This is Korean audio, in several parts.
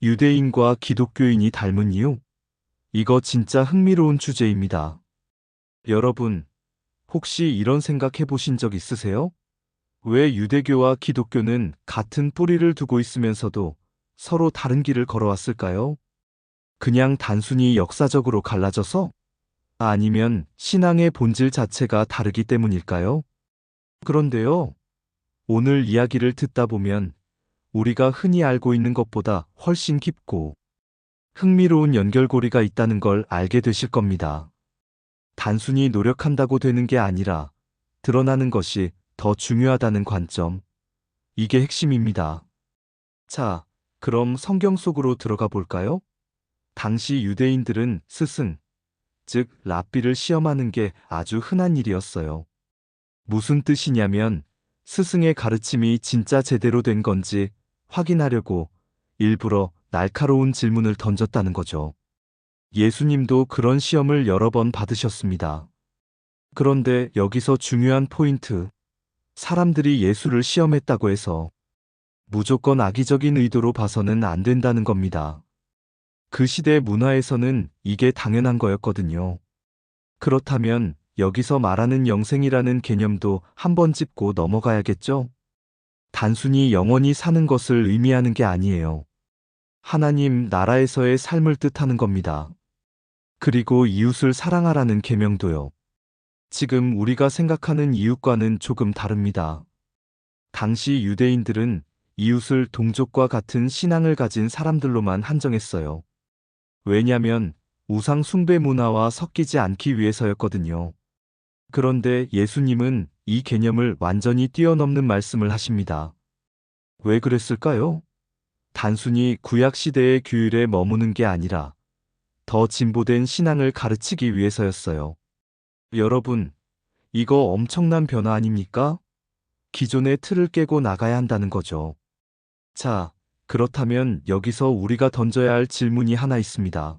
유대인과 기독교인이 닮은 이유? 이거 진짜 흥미로운 주제입니다. 여러분, 혹시 이런 생각 해보신 적 있으세요? 왜 유대교와 기독교는 같은 뿌리를 두고 있으면서도 서로 다른 길을 걸어왔을까요? 그냥 단순히 역사적으로 갈라져서? 아니면 신앙의 본질 자체가 다르기 때문일까요? 그런데요, 오늘 이야기를 듣다 보면 우리가 흔히 알고 있는 것보다 훨씬 깊고 흥미로운 연결고리가 있다는 걸 알게 되실 겁니다. 단순히 노력한다고 되는 게 아니라 드러나는 것이 더 중요하다는 관점. 이게 핵심입니다. 자, 그럼 성경 속으로 들어가 볼까요? 당시 유대인들은 스승, 즉 랍비를 시험하는 게 아주 흔한 일이었어요. 무슨 뜻이냐면 스승의 가르침이 진짜 제대로 된 건지 확인하려고 일부러 날카로운 질문을 던졌다는 거죠. 예수님도 그런 시험을 여러 번 받으셨습니다. 그런데 여기서 중요한 포인트. 사람들이 예수를 시험했다고 해서 무조건 악의적인 의도로 봐서는 안 된다는 겁니다. 그 시대 문화에서는 이게 당연한 거였거든요. 그렇다면 여기서 말하는 영생이라는 개념도 한번 짚고 넘어가야겠죠? 단순히 영원히 사는 것을 의미하는 게 아니에요. 하나님 나라에서의 삶을 뜻하는 겁니다. 그리고 이웃을 사랑하라는 계명도요. 지금 우리가 생각하는 이웃과는 조금 다릅니다. 당시 유대인들은 이웃을 동족과 같은 신앙을 가진 사람들로만 한정했어요. 왜냐면 우상 숭배 문화와 섞이지 않기 위해서였거든요. 그런데 예수님은 이 개념을 완전히 뛰어넘는 말씀을 하십니다. 왜 그랬을까요? 단순히 구약 시대의 규율에 머무는 게 아니라 더 진보된 신앙을 가르치기 위해서였어요. 여러분, 이거 엄청난 변화 아닙니까? 기존의 틀을 깨고 나가야 한다는 거죠. 자, 그렇다면 여기서 우리가 던져야 할 질문이 하나 있습니다.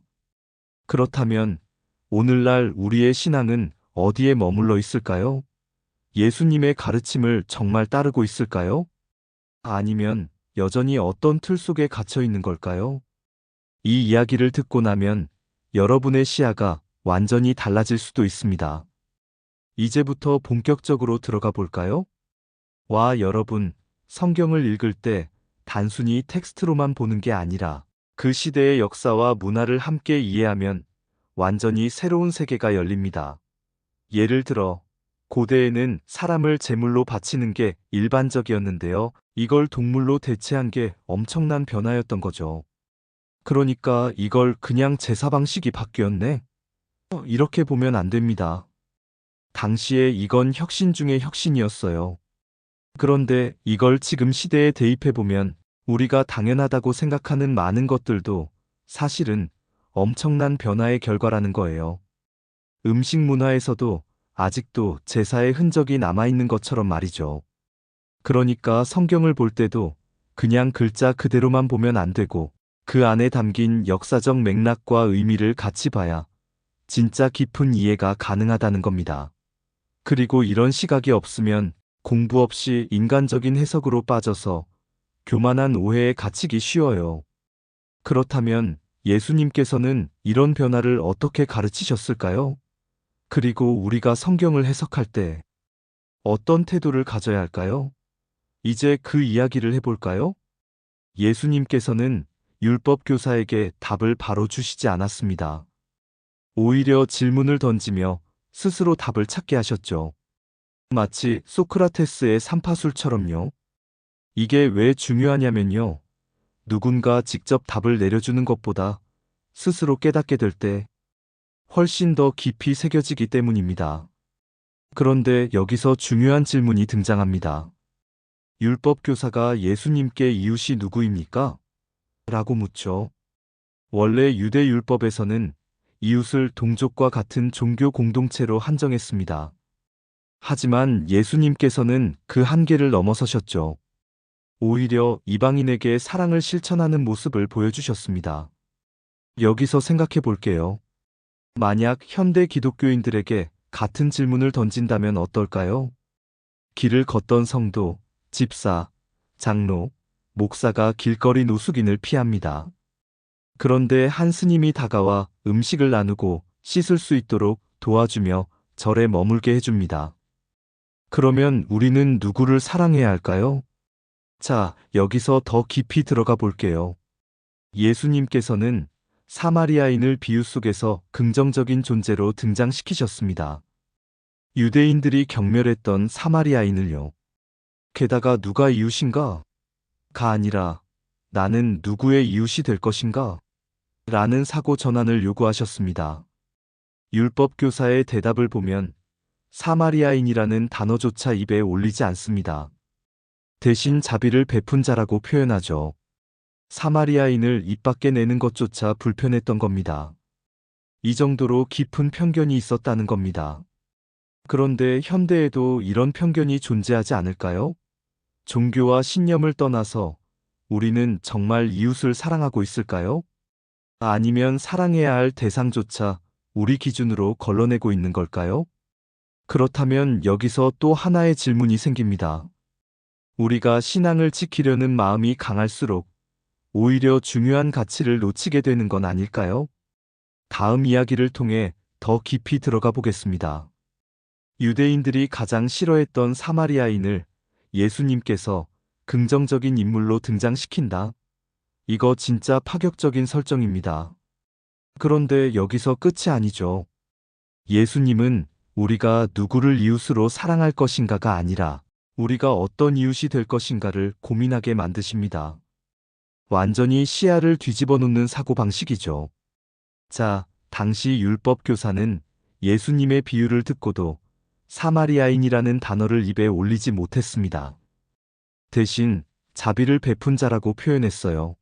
그렇다면 오늘날 우리의 신앙은 어디에 머물러 있을까요? 예수님의 가르침을 정말 따르고 있을까요? 아니면 여전히 어떤 틀 속에 갇혀 있는 걸까요? 이 이야기를 듣고 나면 여러분의 시야가 완전히 달라질 수도 있습니다. 이제부터 본격적으로 들어가 볼까요? 와, 여러분, 성경을 읽을 때 단순히 텍스트로만 보는 게 아니라 그 시대의 역사와 문화를 함께 이해하면 완전히 새로운 세계가 열립니다. 예를 들어, 고대에는 사람을 제물로 바치는 게 일반적이었는데요. 이걸 동물로 대체한 게 엄청난 변화였던 거죠. 그러니까 이걸 그냥 제사 방식이 바뀌었네? 이렇게 보면 안 됩니다. 당시에 이건 혁신 중의 혁신이었어요. 그런데 이걸 지금 시대에 대입해보면 우리가 당연하다고 생각하는 많은 것들도 사실은 엄청난 변화의 결과라는 거예요. 음식 문화에서도 아직도 제사의 흔적이 남아있는 것처럼 말이죠. 그러니까 성경을 볼 때도 그냥 글자 그대로만 보면 안 되고 그 안에 담긴 역사적 맥락과 의미를 같이 봐야 진짜 깊은 이해가 가능하다는 겁니다. 그리고 이런 시각이 없으면 공부 없이 인간적인 해석으로 빠져서 교만한 오해에 갇히기 쉬워요. 그렇다면 예수님께서는 이런 변화를 어떻게 가르치셨을까요? 그리고 우리가 성경을 해석할 때 어떤 태도를 가져야 할까요? 이제 그 이야기를 해볼까요? 예수님께서는 율법 교사에게 답을 바로 주시지 않았습니다. 오히려 질문을 던지며 스스로 답을 찾게 하셨죠. 마치 소크라테스의 삼파술처럼요. 이게 왜 중요하냐면요. 누군가 직접 답을 내려주는 것보다 스스로 깨닫게 될 때 훨씬 더 깊이 새겨지기 때문입니다. 그런데 여기서 중요한 질문이 등장합니다. 율법 교사가 예수님께 이웃이 누구입니까? 라고 묻죠. 원래 유대 율법에서는 이웃을 동족과 같은 종교 공동체로 한정했습니다. 하지만 예수님께서는 그 한계를 넘어서셨죠. 오히려 이방인에게 사랑을 실천하는 모습을 보여주셨습니다. 여기서 생각해 볼게요. 만약 현대 기독교인들에게 같은 질문을 던진다면 어떨까요? 길을 걷던 성도, 집사, 장로, 목사가 길거리 노숙인을 피합니다. 그런데 한 스님이 다가와 음식을 나누고 씻을 수 있도록 도와주며 절에 머물게 해줍니다. 그러면 우리는 누구를 사랑해야 할까요? 자, 여기서 더 깊이 들어가 볼게요. 예수님께서는 사마리아인을 비유 속에서 긍정적인 존재로 등장시키셨습니다. 유대인들이 경멸했던 사마리아인을요. 게다가 누가 이웃인가? 가 아니라 나는 누구의 이웃이 될 것인가? 라는 사고 전환을 요구하셨습니다. 율법 교사의 대답을 보면 사마리아인이라는 단어조차 입에 올리지 않습니다. 대신 자비를 베푼 자라고 표현하죠. 사마리아인을 입 밖에 내는 것조차 불편했던 겁니다. 이 정도로 깊은 편견이 있었다는 겁니다. 그런데 현대에도 이런 편견이 존재하지 않을까요? 종교와 신념을 떠나서 우리는 정말 이웃을 사랑하고 있을까요? 아니면 사랑해야 할 대상조차 우리 기준으로 걸러내고 있는 걸까요? 그렇다면 여기서 또 하나의 질문이 생깁니다. 우리가 신앙을 지키려는 마음이 강할수록 오히려 중요한 가치를 놓치게 되는 건 아닐까요? 다음 이야기를 통해 더 깊이 들어가 보겠습니다. 유대인들이 가장 싫어했던 사마리아인을 예수님께서 긍정적인 인물로 등장시킨다. 이거 진짜 파격적인 설정입니다. 그런데 여기서 끝이 아니죠. 예수님은 우리가 누구를 이웃으로 사랑할 것인가가 아니라 우리가 어떤 이웃이 될 것인가를 고민하게 만드십니다. 완전히 시야를 뒤집어 놓는 사고방식이죠. 자, 당시 율법 교사는 예수님의 비유를 듣고도 사마리아인이라는 단어를 입에 올리지 못했습니다. 대신 자비를 베푼 자라고 표현했어요.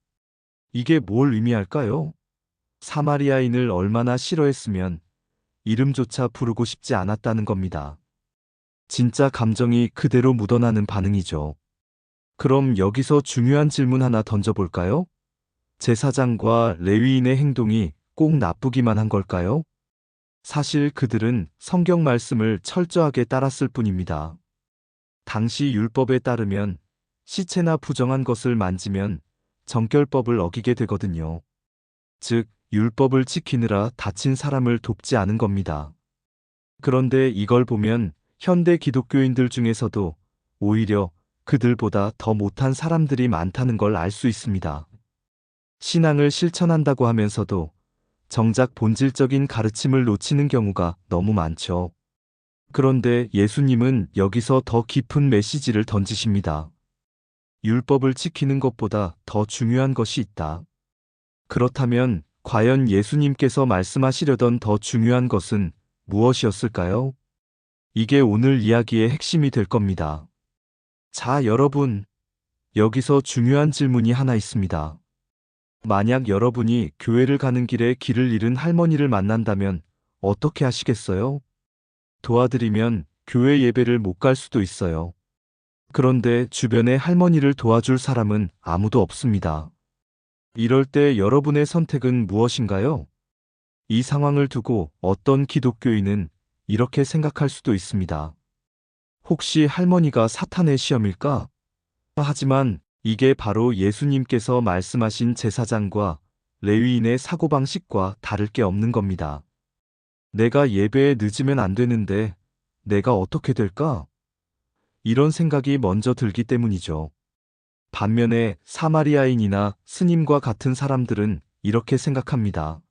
이게 뭘 의미할까요? 사마리아인을 얼마나 싫어했으면 이름조차 부르고 싶지 않았다는 겁니다. 진짜 감정이 그대로 묻어나는 반응이죠. 그럼 여기서 중요한 질문 하나 던져볼까요? 제사장과 레위인의 행동이 꼭 나쁘기만 한 걸까요? 사실 그들은 성경 말씀을 철저하게 따랐을 뿐입니다. 당시 율법에 따르면 시체나 부정한 것을 만지면 정결법을 어기게 되거든요. 즉, 율법을 지키느라 다친 사람을 돕지 않은 겁니다. 그런데 이걸 보면 현대 기독교인들 중에서도 오히려 그들보다 더 못한 사람들이 많다는 걸 알 수 있습니다. 신앙을 실천한다고 하면서도 정작 본질적인 가르침을 놓치는 경우가 너무 많죠. 그런데 예수님은 여기서 더 깊은 메시지를 던지십니다. 율법을 지키는 것보다 더 중요한 것이 있다. 그렇다면 과연 예수님께서 말씀하시려던 더 중요한 것은 무엇이었을까요? 이게 오늘 이야기의 핵심이 될 겁니다. 자, 여러분, 여기서 중요한 질문이 하나 있습니다. 만약 여러분이 교회를 가는 길에 길을 잃은 할머니를 만난다면 어떻게 하시겠어요? 도와드리면 교회 예배를 못 갈 수도 있어요. 그런데 주변에 할머니를 도와줄 사람은 아무도 없습니다. 이럴 때 여러분의 선택은 무엇인가요? 이 상황을 두고 어떤 기독교인은 이렇게 생각할 수도 있습니다. 혹시 할머니가 사탄의 시험일까? 하지만 이게 바로 예수님께서 말씀하신 제사장과 레위인의 사고방식과 다를 게 없는 겁니다. 내가 예배에 늦으면 안 되는데 내가 어떻게 될까? 이런 생각이 먼저 들기 때문이죠. 반면에 사마리아인이나 스님과 같은 사람들은 이렇게 생각합니다.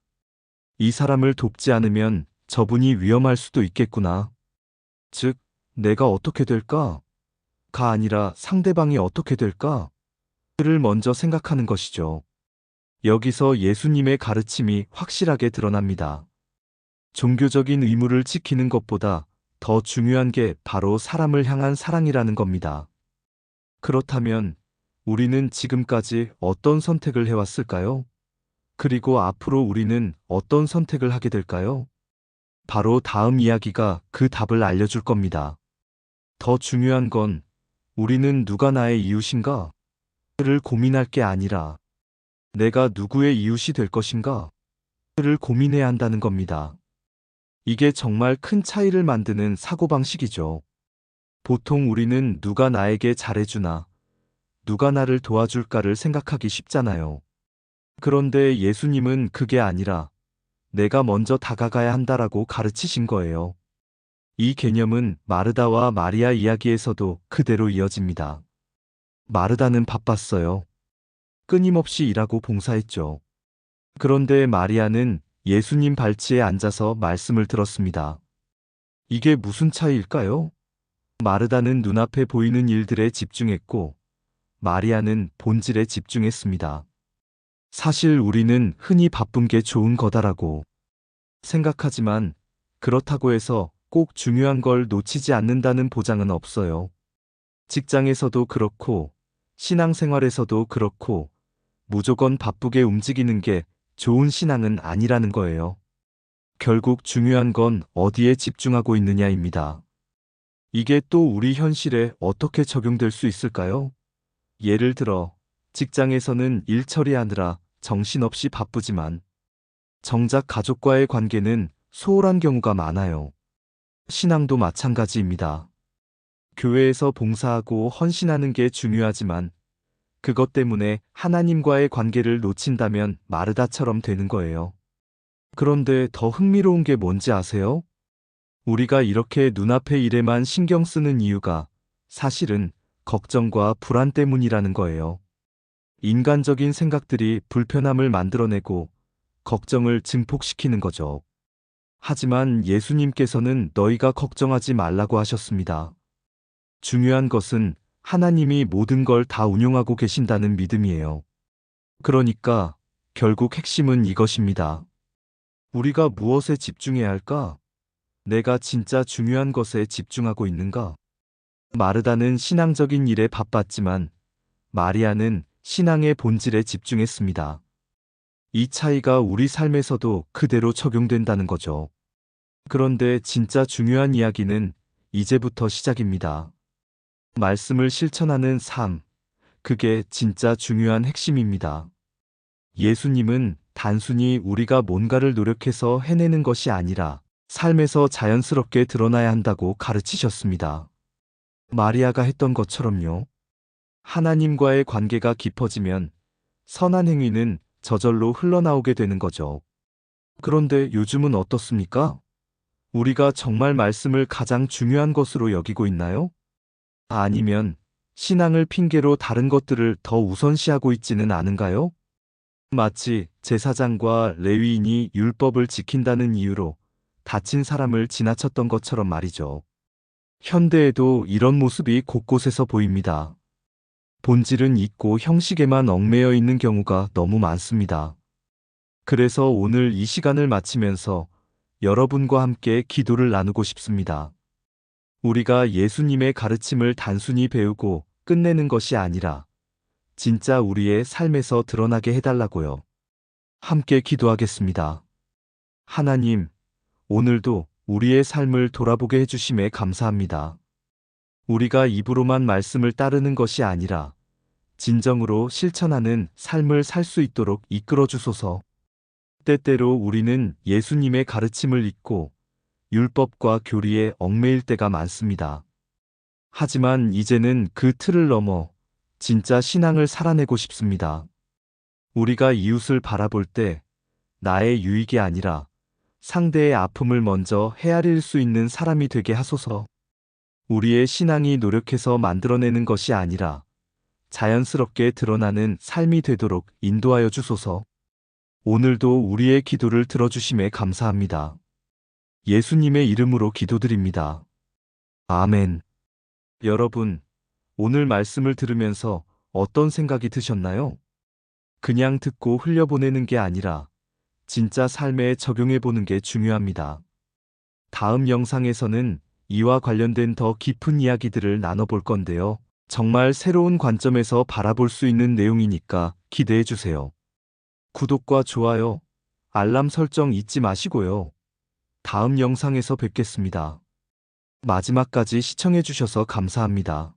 이 사람을 돕지 않으면 저분이 위험할 수도 있겠구나. 즉, 내가 어떻게 될까? 가 아니라 상대방이 어떻게 될까? 를 먼저 생각하는 것이죠. 여기서 예수님의 가르침이 확실하게 드러납니다. 종교적인 의무를 지키는 것보다 더 중요한 게 바로 사람을 향한 사랑이라는 겁니다. 그렇다면 우리는 지금까지 어떤 선택을 해왔을까요? 그리고 앞으로 우리는 어떤 선택을 하게 될까요? 바로 다음 이야기가 그 답을 알려줄 겁니다. 더 중요한 건 우리는 누가 나의 이웃인가? 를 고민할 게 아니라 내가 누구의 이웃이 될 것인가? 를 고민해야 한다는 겁니다. 이게 정말 큰 차이를 만드는 사고방식이죠. 보통 우리는 누가 나에게 잘해주나, 누가 나를 도와줄까를 생각하기 쉽잖아요. 그런데 예수님은 그게 아니라 내가 먼저 다가가야 한다라고 가르치신 거예요. 이 개념은 마르다와 마리아 이야기에서도 그대로 이어집니다. 마르다는 바빴어요. 끊임없이 일하고 봉사했죠. 그런데 마리아는 예수님 발치에 앉아서 말씀을 들었습니다. 이게 무슨 차이일까요? 마르다는 눈앞에 보이는 일들에 집중했고, 마리아는 본질에 집중했습니다. 사실 우리는 흔히 바쁜 게 좋은 거다라고 생각하지만, 그렇다고 해서 꼭 중요한 걸 놓치지 않는다는 보장은 없어요. 직장에서도 그렇고, 신앙생활에서도 그렇고, 무조건 바쁘게 움직이는 게 좋은 신앙은 아니라는 거예요. 결국 중요한 건 어디에 집중하고 있느냐입니다. 이게 또 우리 현실에 어떻게 적용될 수 있을까요? 예를 들어, 직장에서는 일 처리하느라 정신없이 바쁘지만, 정작 가족과의 관계는 소홀한 경우가 많아요. 신앙도 마찬가지입니다. 교회에서 봉사하고 헌신하는 게 중요하지만, 그것 때문에 하나님과의 관계를 놓친다면 마르다처럼 되는 거예요. 그런데 더 흥미로운 게 뭔지 아세요? 우리가 이렇게 눈앞의 일에만 신경 쓰는 이유가 사실은 걱정과 불안 때문이라는 거예요. 인간적인 생각들이 불편함을 만들어내고 걱정을 증폭시키는 거죠. 하지만 예수님께서는 너희가 걱정하지 말라고 하셨습니다. 중요한 것은 하나님이 모든 걸 다 운용하고 계신다는 믿음이에요. 그러니까 결국 핵심은 이것입니다. 우리가 무엇에 집중해야 할까? 내가 진짜 중요한 것에 집중하고 있는가? 마르다는 신앙적인 일에 바빴지만 마리아는 신앙의 본질에 집중했습니다. 이 차이가 우리 삶에서도 그대로 적용된다는 거죠. 그런데 진짜 중요한 이야기는 이제부터 시작입니다. 말씀을 실천하는 삶, 그게 진짜 중요한 핵심입니다. 예수님은 단순히 우리가 뭔가를 노력해서 해내는 것이 아니라 삶에서 자연스럽게 드러나야 한다고 가르치셨습니다. 마리아가 했던 것처럼요. 하나님과의 관계가 깊어지면 선한 행위는 저절로 흘러나오게 되는 거죠. 그런데 요즘은 어떻습니까? 우리가 정말 말씀을 가장 중요한 것으로 여기고 있나요? 아니면 신앙을 핑계로 다른 것들을 더 우선시하고 있지는 않은가요? 마치 제사장과 레위인이 율법을 지킨다는 이유로 다친 사람을 지나쳤던 것처럼 말이죠. 현대에도 이런 모습이 곳곳에서 보입니다. 본질은 있고 형식에만 얽매여 있는 경우가 너무 많습니다. 그래서 오늘 이 시간을 마치면서 여러분과 함께 기도를 나누고 싶습니다. 우리가 예수님의 가르침을 단순히 배우고 끝내는 것이 아니라 진짜 우리의 삶에서 드러나게 해달라고요. 함께 기도하겠습니다. 하나님, 오늘도 우리의 삶을 돌아보게 해주심에 감사합니다. 우리가 입으로만 말씀을 따르는 것이 아니라 진정으로 실천하는 삶을 살 수 있도록 이끌어 주소서. 때때로 우리는 예수님의 가르침을 잊고 율법과 교리에 얽매일 때가 많습니다. 하지만 이제는 그 틀을 넘어 진짜 신앙을 살아내고 싶습니다. 우리가 이웃을 바라볼 때 나의 유익이 아니라 상대의 아픔을 먼저 헤아릴 수 있는 사람이 되게 하소서. 우리의 신앙이 노력해서 만들어내는 것이 아니라 자연스럽게 드러나는 삶이 되도록 인도하여 주소서. 오늘도 우리의 기도를 들어주심에 감사합니다. 예수님의 이름으로 기도드립니다. 아멘. 여러분, 오늘 말씀을 들으면서 어떤 생각이 드셨나요? 그냥 듣고 흘려보내는 게 아니라 진짜 삶에 적용해보는 게 중요합니다. 다음 영상에서는 이와 관련된 더 깊은 이야기들을 나눠볼 건데요. 정말 새로운 관점에서 바라볼 수 있는 내용이니까 기대해주세요. 구독과 좋아요, 알람 설정 잊지 마시고요. 다음 영상에서 뵙겠습니다. 마지막까지 시청해주셔서 감사합니다.